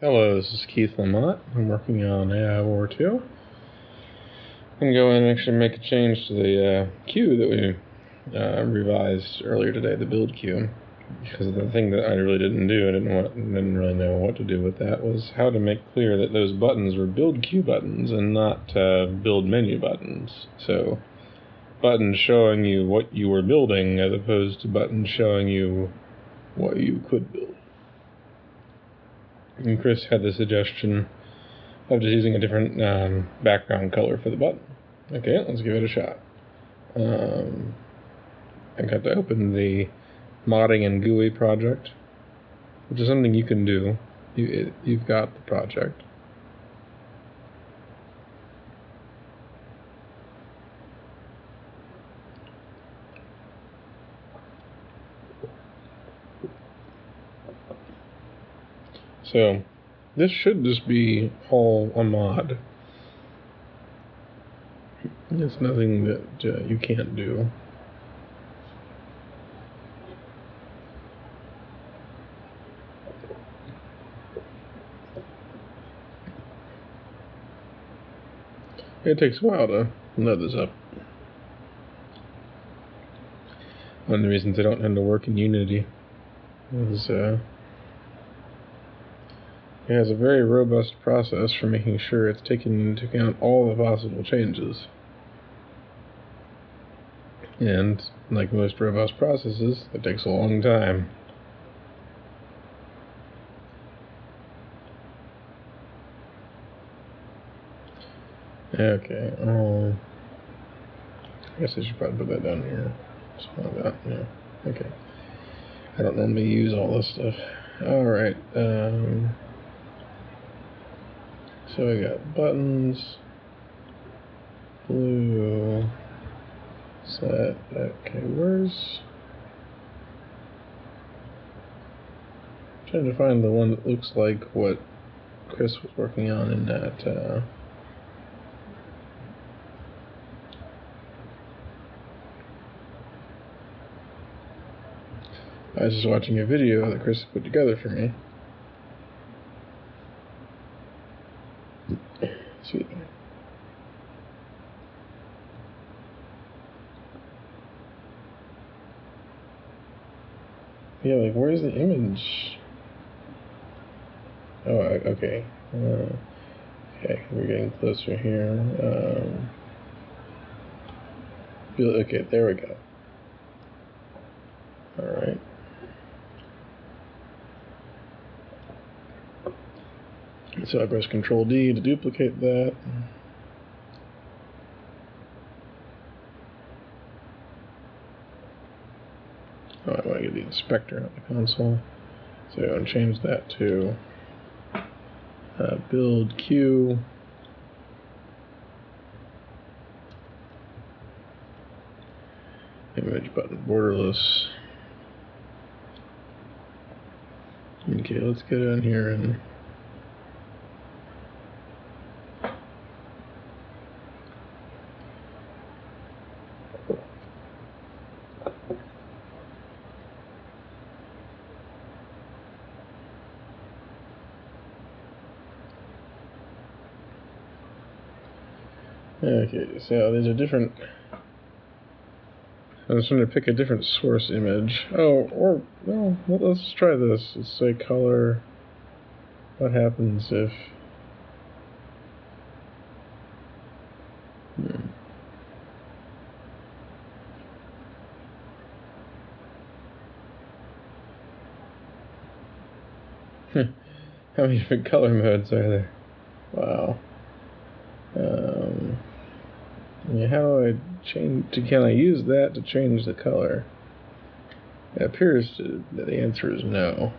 Hello, this is Keith Lamont. I'm working on AI War 2. I'm going to go in and actually make a change to the queue that we revised earlier today, the build queue. Because the thing that I really didn't do, I didn't really know what to do with that, was how to make clear that those buttons were build queue buttons and not build menu buttons. So, buttons showing you what you were building as opposed to buttons showing you what you could build. And Chris had the suggestion of just using a different background color for the button. Okay, let's give it a shot. I got to open the modding and GUI project, which is something you can do. You've got the project. So, this should just be all a mod. It's nothing that you can't do. It takes a while to load this up. One of the reasons I don't tend to work in Unity is it has a very robust process for making sure it's taking into account all the possible changes. And, like most robust processes, it takes a long time. Okay, I guess I should probably put that down here. Something like that, yeah. Okay. I don't normally use all this stuff. Alright, so we got buttons, blue, set, okay, where's... I'm trying to find the one that looks like what Chris was working on in that, I was just watching a video that Chris put together for me. Excuse me. Yeah, like, where's the image? Oh, okay. Okay, we're getting closer here. Okay, there we go. Alright. So I press Control D to duplicate that. Oh, I want to get the inspector out the console. So I'm going to change that to build queue. Image button borderless. Okay, let's get in here and okay, so these are different. I was trying to pick a different source image. Oh, or, well, let's try this. Let's say color. What happens if... How many different color modes are there? Wow. Yeah, how do I change? Can I use that to change the color? It appears that the answer is no.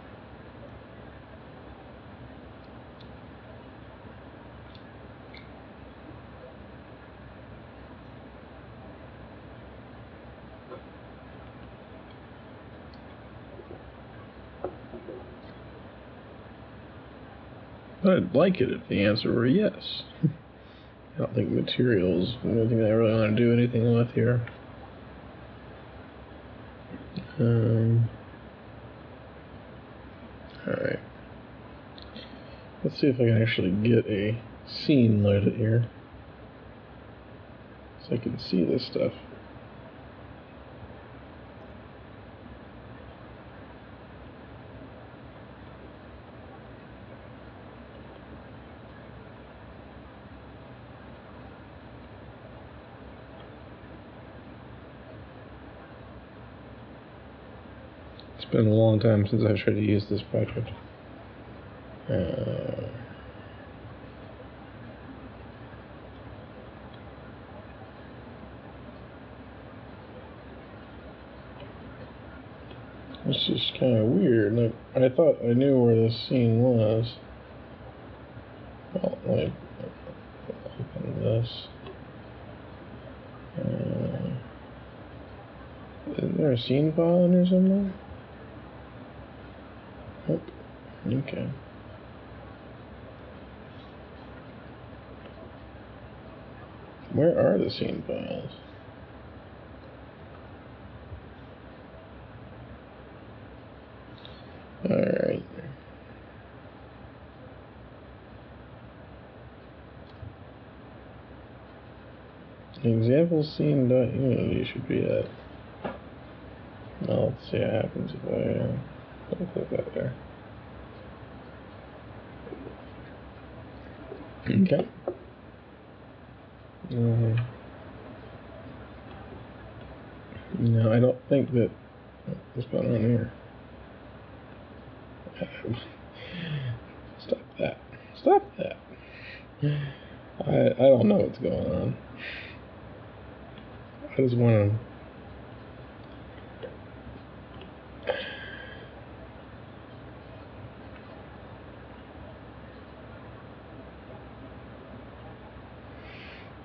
But I'd like it if the answer were yes. I don't think materials is anything I really want to do anything with here. Alright. Let's see if I can actually get a scene loaded here, so I can see this stuff. It's been a long time since I tried to use this project. It's just kind of weird. Like, I thought I knew where this scene was. Well, like, open this. Is there a scene file in here somewhere? Nope. Okay. Where are the scene files? Alright. Example scene.unity should be at. Well, let's see what happens if I click that there. Okay. No, I don't think that. What's going on here? Stop that. Stop that. I don't know what's going on. I just want to.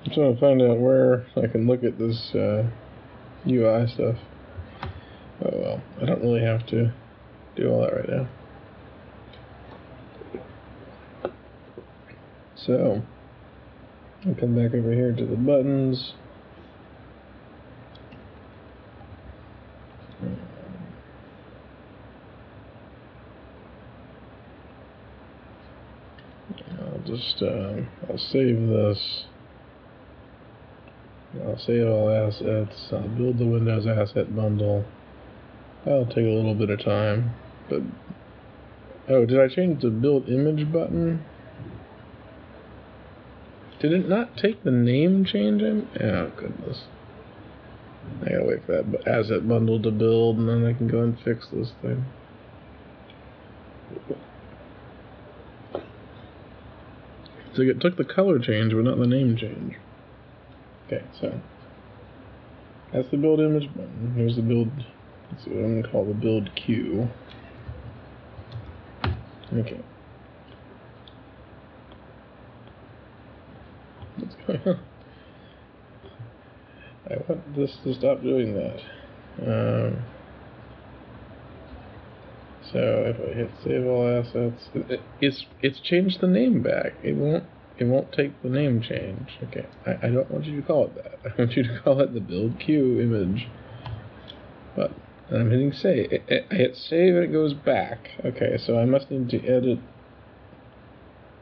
I'm trying to find out where I can look at this UI stuff. Oh well, I don't really have to do all that right now. So, I'll come back over here to the buttons. I'll save this. I'll save all assets. I'll build the Windows asset bundle. That'll take a little bit of time, but oh, did I change the build image button? Did it not take the name change in? Oh goodness. I gotta wait for that asset bundle to build, and then I can go and fix this thing. So it took the color change, but not the name change. Okay, so that's the build image button. Here's the build. Let's see what I'm gonna call the build queue. Okay. What's going on? I want this to stop doing that. So if I hit save all assets, it's changed the name back. It won't take the name change. Okay, I don't want you to call it that. I want you to call it the build queue image. But I'm hitting save. I hit save and it goes back. Okay, so I must need to edit.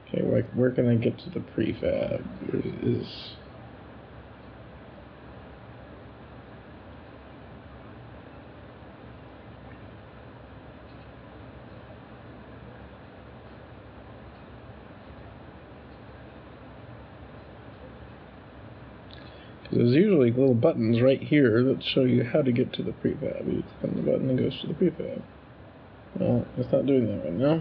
Okay, like where can I get to the prefab? There's usually little buttons right here that show you how to get to the prefab. You click on the button and it goes to the prefab. Well, it's not doing that right now.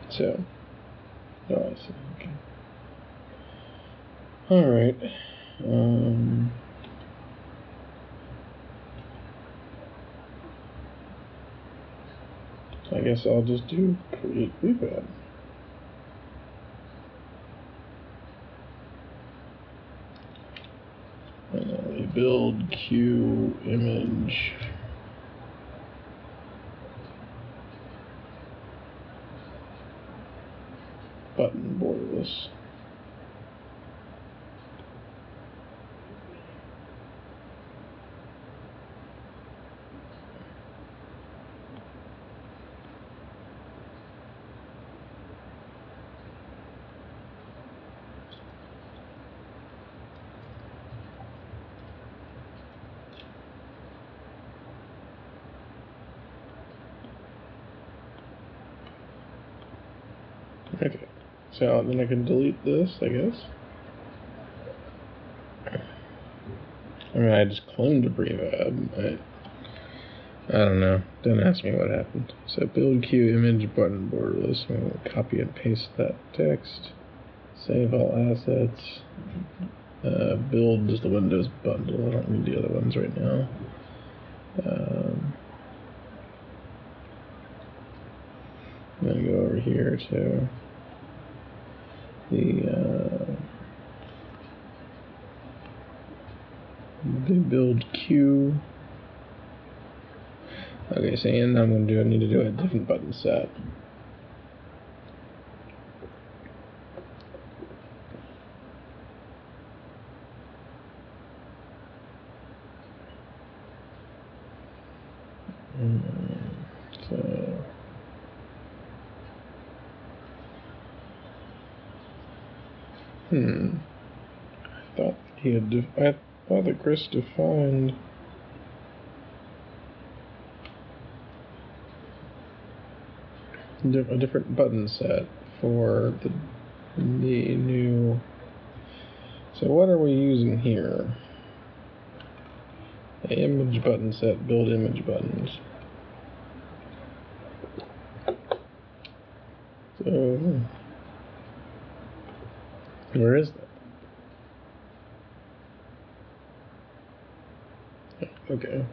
So, oh, I see. Okay. All right. I guess I'll just do create prefab. And build queue image. Button borderless. So then I can delete this, I guess. I mean, I just cloned a prefab. I don't know. Don't ask me what happened. So build queue image button borderless. I'm going to copy and paste that text. Save all assets. Build just the Windows bundle. I don't need the other ones right now. I'm going to go over here to the build queue. Okay, so and I'm going to need to do a different button set. So I thought he had. I thought that Chris defined. A different button set for the new. So what are we using here? Image button set, build image buttons. So where is that? Okay.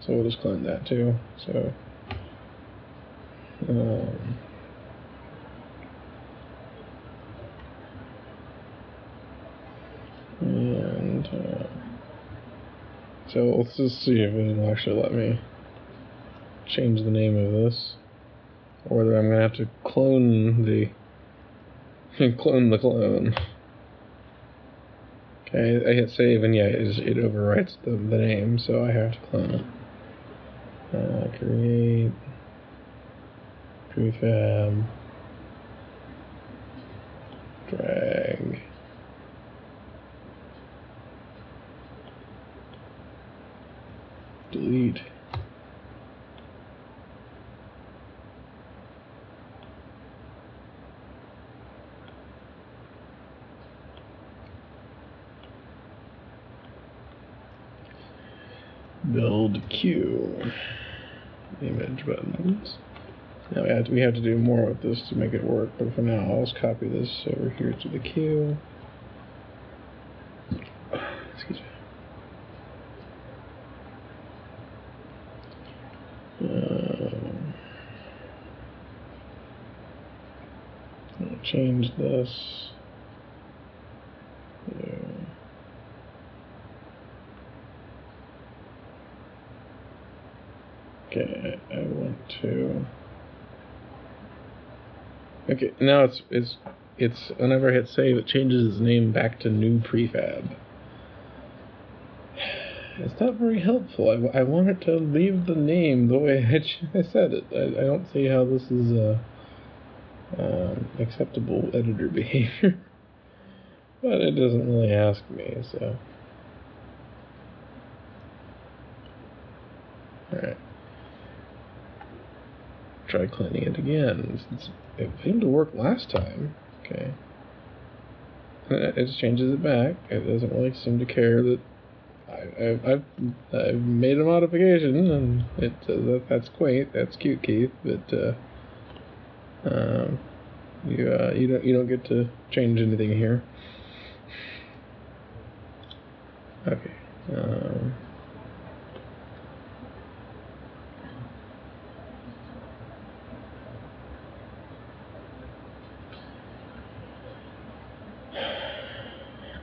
So we'll just clone that too. So so let's just see if it'll actually let me change the name of this, or whether I'm gonna have to clone the clone. Okay, I hit save, and yeah, it overwrites the name, so I have to clone it. Create prefab, drag. Delete. Build queue. Image buttons. Now we have to do more with this to make it work, but for now I'll just copy this over here to the queue. Excuse me. I'll change this. Okay, I want to. Okay, now it's whenever I hit save, it changes its name back to new prefab. It's not very helpful. I want it to leave the name the way I said it. I don't see how this is acceptable editor behavior. But it doesn't really ask me, so. Alright. Try cleaning it again. It seemed to work last time. Okay. It just changes it back. It doesn't really seem to care that I've made a modification, and it says that's quaint, that's cute, Keith, but you don't get to change anything here. Okay.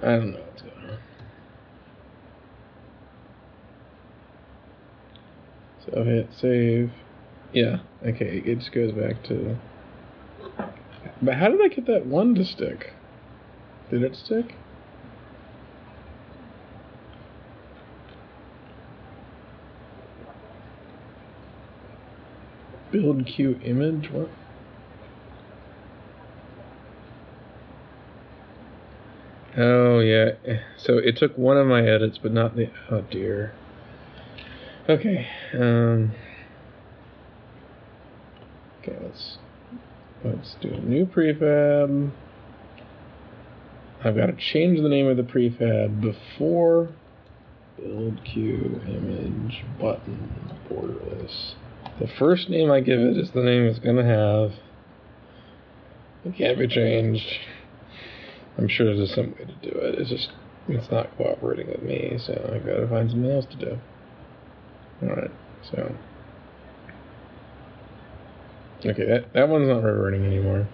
I don't know what's going on. So I hit save. Yeah, okay, it just goes back to. But how did I get that one to stick? Did it stick? Build queue image? What? Oh, yeah. So it took one of my edits, but not the. Oh, dear. Okay. Okay, let's. let's do a new prefab. I've got to change the name of the prefab before build queue image button borderless. The first name I give it is the name it's going to have. It can't be changed. I'm sure there's some way to do it. It's not cooperating with me, so I've got to find something else to do. Alright, so. Okay, that one's not reverting anymore.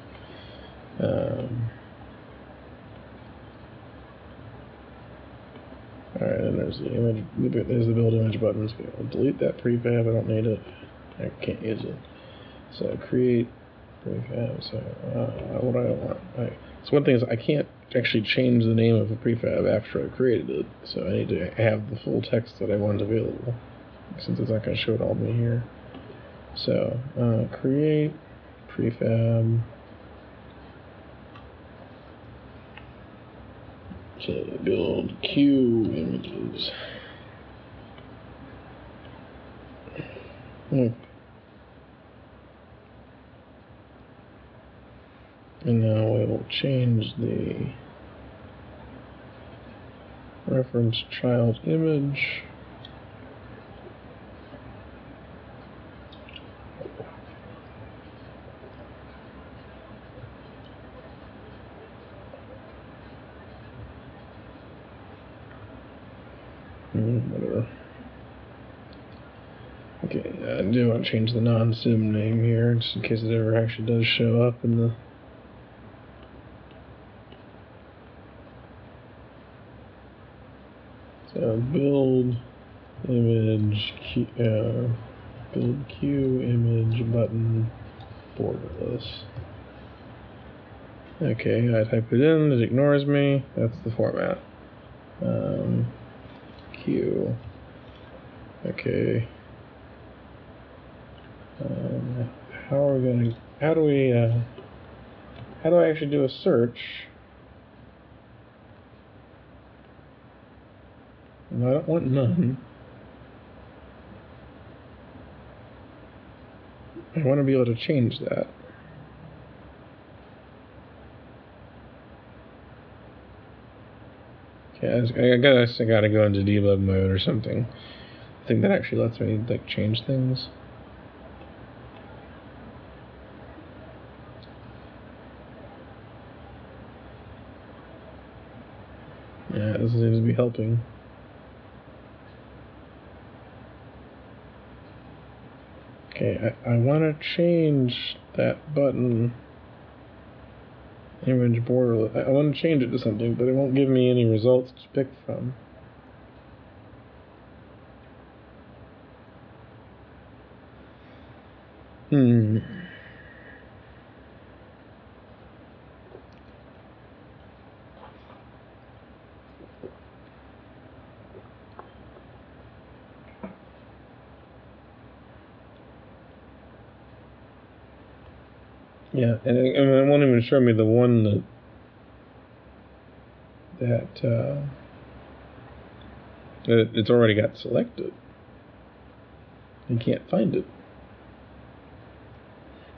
Alright, and there's the image. There's the build image button. So I'll delete that prefab. I don't need it. I can't use it. So create prefab. So what do I want? So one thing is I can't actually change the name of a prefab after I've created it. So I need to have the full text that I want available, since it's not going to show it all to me here. So create prefab. Okay, build queue images. And now we will change the reference child image. Whatever. Okay, I do want to change the non-sim name here, just in case it ever actually does show up in the... So build image, build queue image button borderless. Okay, I type it in, it ignores me. That's the format. Queue. Okay. How do I actually do a search? And I don't want none. I want to be able to change that. Okay, I guess I gotta go into debug mode or something. I think that actually lets me like change things. Yeah, this seems to be helping. Okay, I want to change that button image border. I want to change it to something, but it won't give me any results to pick from. Yeah, and it won't even show me the one that it's already got selected. You can't find it.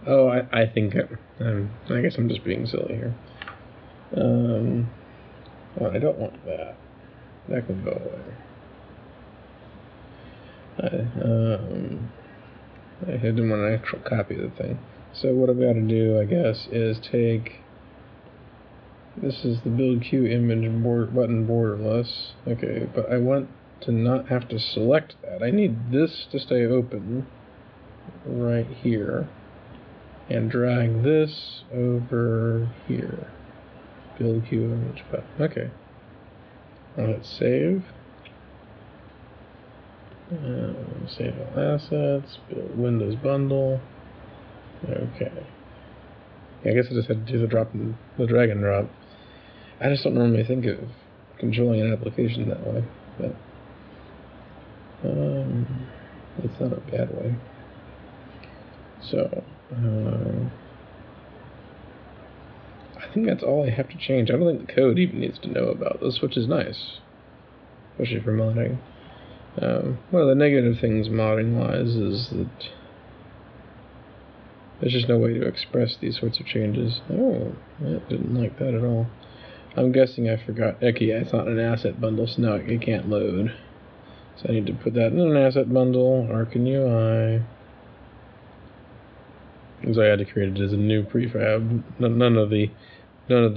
Oh, I think I guess I'm just being silly here. Well, I don't want that. That can go away. I didn't want an actual copy of the thing. So what I've got to do, I guess, is take... This is the build queue image button borderless. Okay, but I want to not have to select that. I need this to stay open right here. And drag this over here. Build queue image button. Okay. Let's save. Save all assets. Build Windows bundle. Okay. Yeah, I guess I just had to do the drag and drop. I just don't normally think of controlling an application that way, but it's not a bad way. So I think that's all I have to change. I don't think the code even needs to know about this, which is nice, especially for modding. One of the negative things modding-wise is that There's just no way to express these sorts of changes. Oh, I didn't like that at all. I'm guessing I forgot. Okay, yeah, it's not an asset bundle, so now it can't load. So I need to put that in an asset bundle, Arkin UI. Because I had to create it as a new prefab. None of the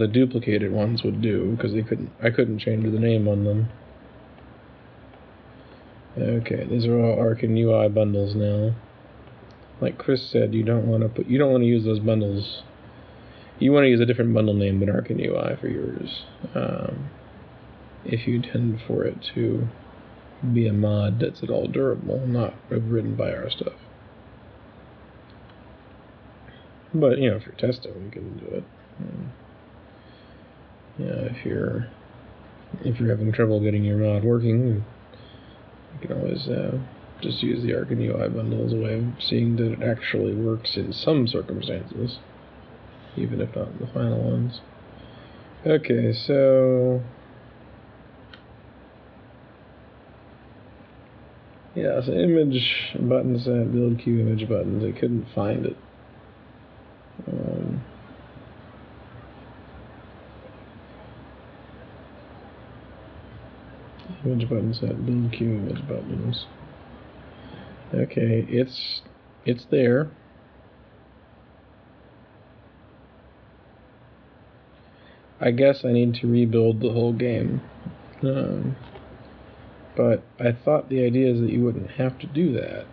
duplicated ones would do, because I couldn't change the name on them. Okay, these are all Arkin UI bundles now. Like Chris said, you don't want to use those bundles. You want to use a different bundle name than Arkin UI for yours, if you intend for it to be a mod that's at all durable, not written by our stuff. But if you're testing, you can do it. If you're having trouble getting your mod working, you can always just use the Arkin UI bundle as a way of seeing that it actually works in some circumstances, even if not in the final ones. Okay, so yeah, so image button set, build queue image buttons. I couldn't find it. Image button set, build queue image buttons. Okay, it's there. I guess I need to rebuild the whole game. But I thought the idea is that you wouldn't have to do that.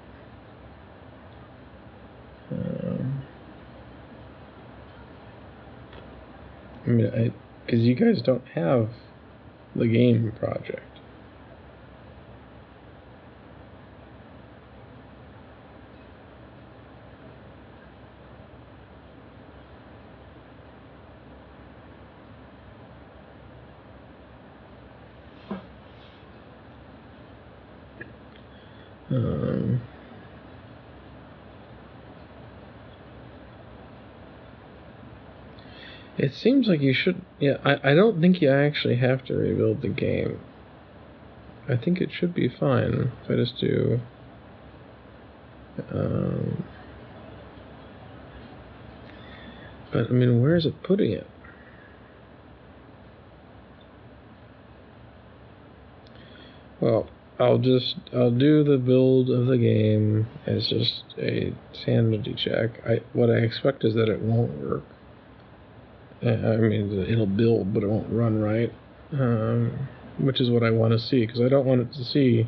I mean, because you guys don't have the game project. It seems like you should. Yeah, I don't think you actually have to rebuild the game. I think it should be fine if I just do. But I mean, where is it putting it? Well, I'll do the build of the game as just a sanity check. What I expect is that it won't work. I mean, it'll build, but it won't run right, which is what I want to see, because I don't want it to see.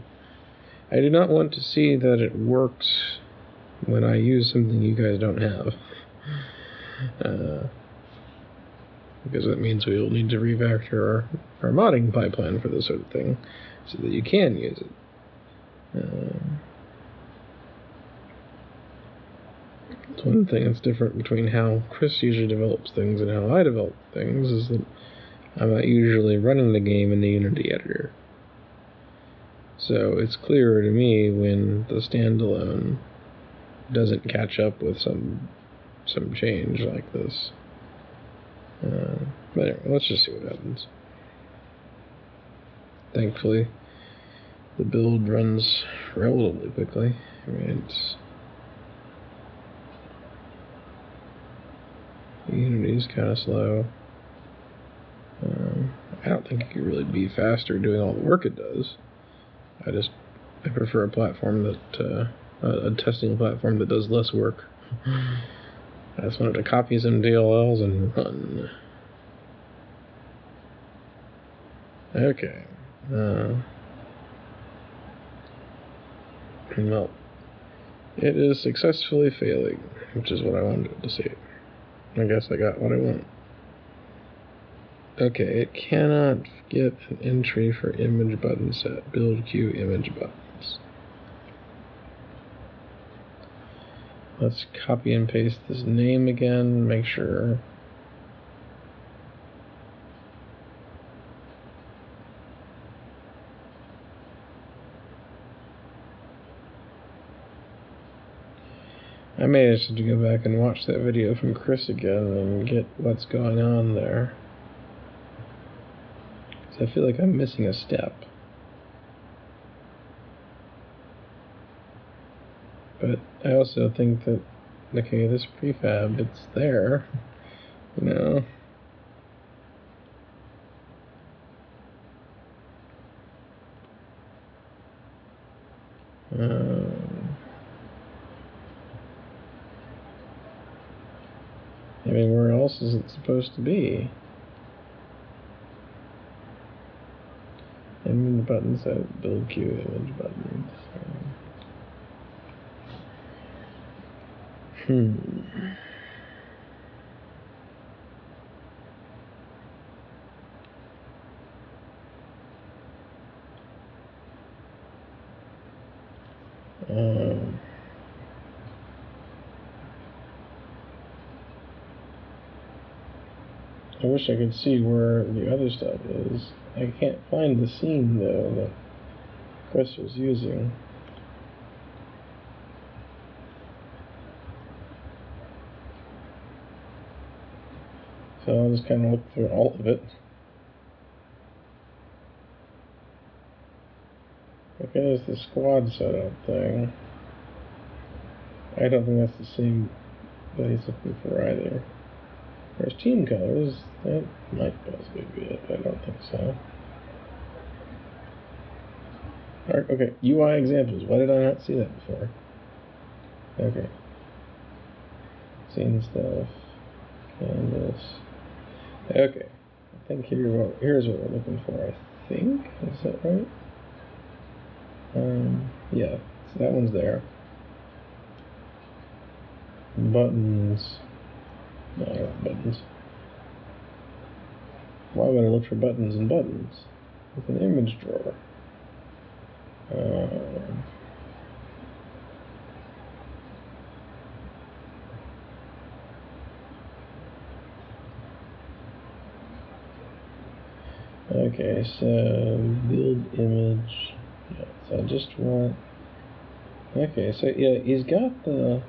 I do not want to see that it works when I use something you guys don't have, because that means we will need to refactor our modding pipeline for this sort of thing, so that you can use it. It's one thing that's different between how Chris usually develops things and how I develop things is that I'm not usually running the game in the Unity editor. So it's clearer to me when the standalone doesn't catch up with some change like this. But anyway, let's just see what happens. Thankfully, the build runs relatively quickly. I mean, Unity's kind of slow. I don't think it could really be faster doing all the work it does. I prefer a platform that a testing platform that does less work. I just wanted to copy some DLLs and run. Okay. Well, it is successfully failing, which is what I wanted to see. I guess I got what I want. Okay, it cannot get an entry for image button set. Build queue image buttons. Let's copy and paste this name again, make sure. I may just have to go back and watch that video from Chris again and get what's going on there. Because I feel like I'm missing a step. But I also think that okay, this prefab, it's there, you know. I mean, where else is it supposed to be? Image button set, build queue, image buttons. I wish I could see where the other stuff is. I can't find the scene, though, that Chris was using. So I'll just kind of look through all of it. Okay, there's the squad setup thing. I don't think that's the same that he's looking for either. There's team colors. That might possibly be it, but I don't think so. Alright, okay, UI examples. Why did I not see that before? Okay. Scene stuff. Canvas. Okay. I think here's what we're looking for, I think. Is that right? Yeah. So that one's there. Buttons. No, I don't want buttons. Why would I look for buttons and buttons? With an image drawer. Okay, so build image. Yeah, so I just want. Okay, so yeah, he's got the.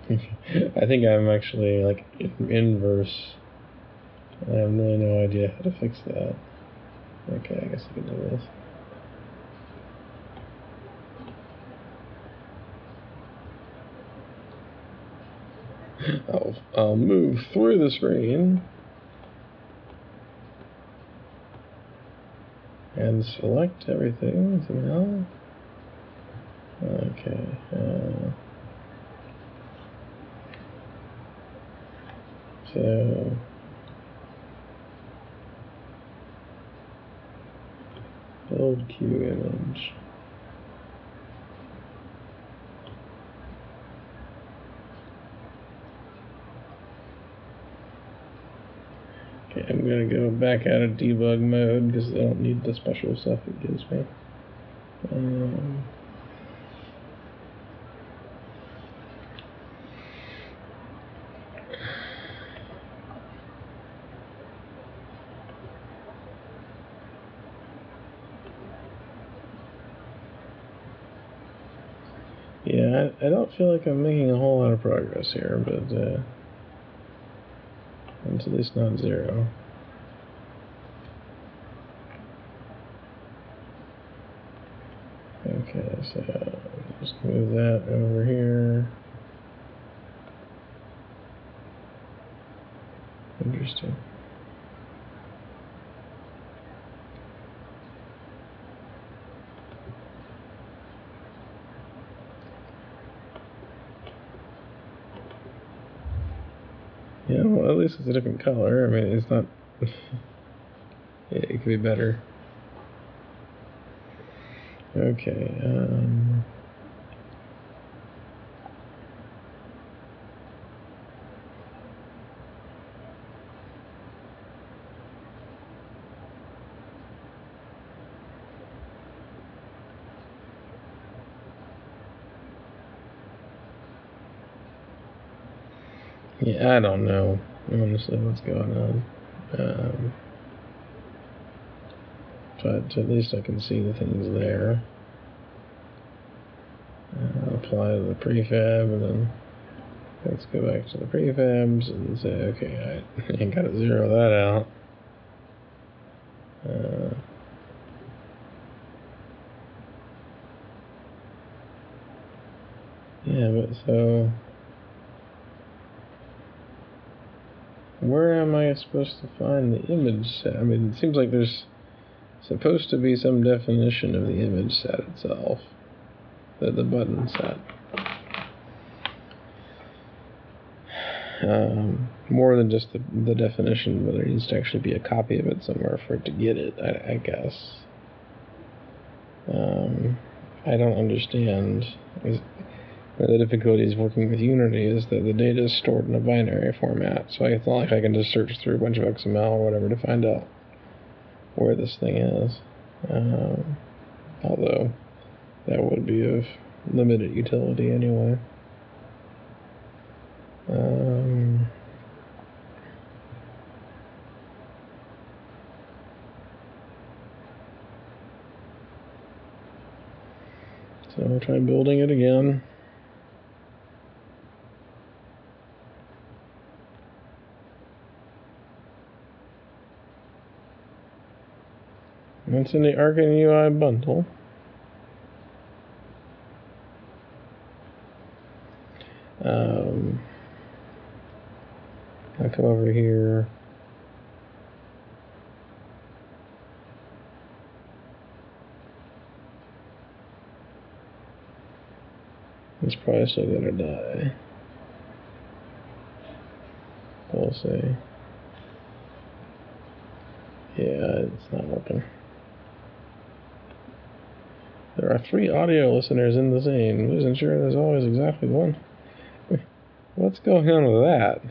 I think I'm actually like inverse. I have really no idea how to fix that. Okay, I guess I can do this. I'll move through the screen and select everything somehow. Okay. So build queue image. Okay, I'm gonna go back out of debug mode because I don't need the special stuff it gives me. Yeah, I don't feel like I'm making a whole lot of progress here, but it's at least not zero. Okay, so just move that over here. Interesting. Yeah, well, at least it's a different color. I mean, it's not. It could be better. Okay. Yeah, I don't know, honestly, what's going on. But at least I can see the things there. Apply to the prefab, and then let's go back to the prefabs and say, okay, I ain't got to zero that out. Yeah, but so where am I supposed to find the image set? I mean, it seems like there's supposed to be some definition of the image set itself, the button set. More than just the definition, but there needs to actually be a copy of it somewhere for it to get it, I guess. I don't understand. The difficulty is working with Unity is that the data is stored in a binary format, so it's not like I can just search through a bunch of XML or whatever to find out where this thing is. Although that would be of limited utility anyway. So I'll try building it again. It's in the Arcan UI bundle. I'll come over here. It's probably still gonna die. We'll see. Yeah, it's not working. There are 3 audio listeners in the scene. Who's ensure there's always exactly one? What's going on with that?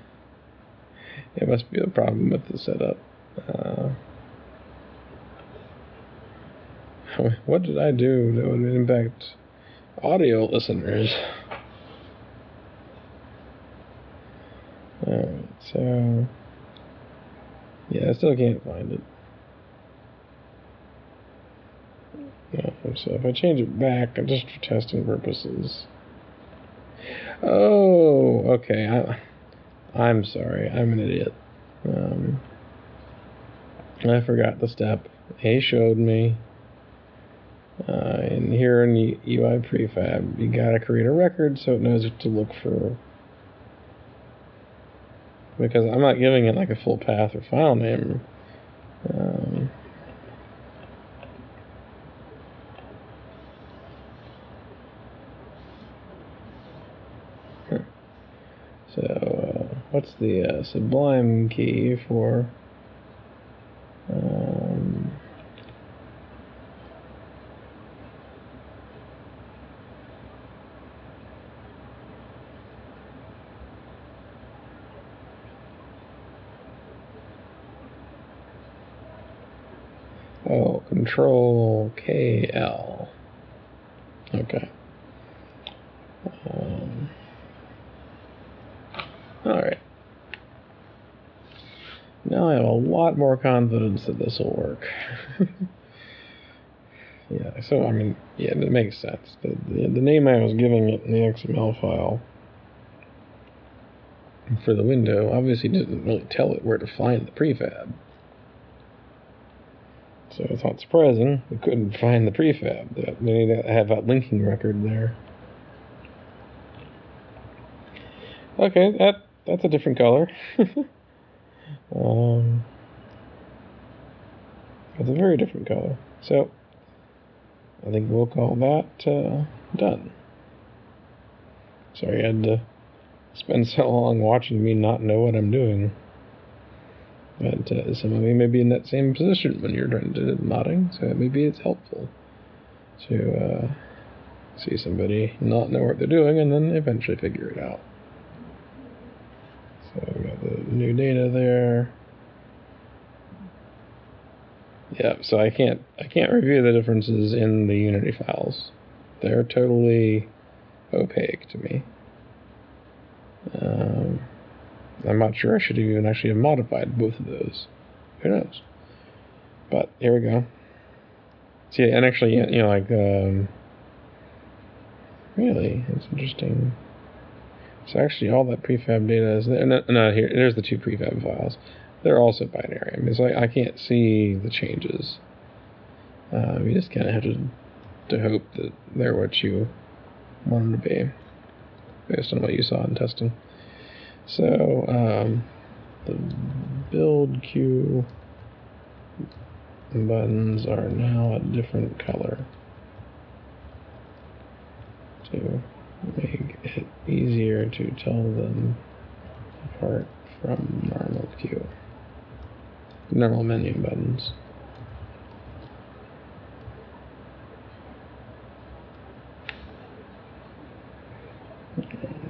It must be a problem with the setup. What did I do that would impact audio listeners? Alright, so yeah, I still can't find it. So if I change it back, just for testing purposes. Oh, okay. I'm sorry. I'm an idiot. I forgot the step. He showed me. And here in UI prefab, you gotta create a record so it knows what to look for. Because I'm not giving it like a full path or file name. So, what's the Sublime key for? Oh, Control KL. Okay. Alright. Now I have a lot more confidence that this will work. Yeah, so I mean, yeah, it makes sense. The name I was giving it in the XML file for the window obviously didn't really tell it where to find the prefab. So it's not surprising we couldn't find the prefab. They need to have that linking record there. Okay, that's a different color. It's a very different color. So I think we'll call that done. Sorry I had to spend so long watching me not know what I'm doing. But some of you may be in that same position when you're trying to do modding, so maybe it's helpful to see somebody not know what they're doing and then eventually figure it out. So we got the new data there. Yeah, so I can't review the differences in the Unity files. They're totally opaque to me. I'm not sure I should even actually have modified both of those. Who knows? But here we go. See, and actually, you know, like, really, it's interesting. So actually, all that prefab data is there. No, here, there's the 2 prefab files. They're also binary. I mean, it's like I can't see the changes. You just kind of have to hope that they're what you want them to be. based on what you saw in testing. So the build queue buttons are now a different color to make it easier to tell them apart from normal menu buttons.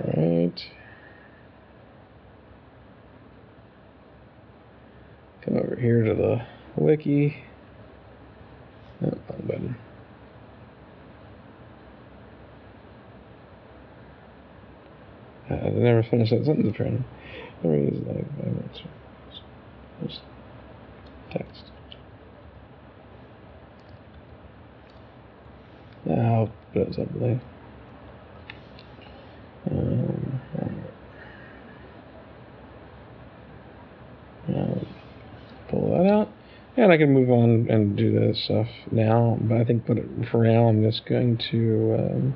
Alright. Come over here to the wiki. Oh, wrong button. I never finished that sentence apparently. Never use just text. I'll put it separately. I'll pull that out. And I can move on and do this stuff now, but I think for now I'm just going to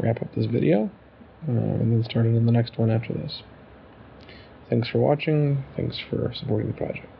wrap up this video and then start in the next one after this. Thanks for watching. Thanks for supporting the project.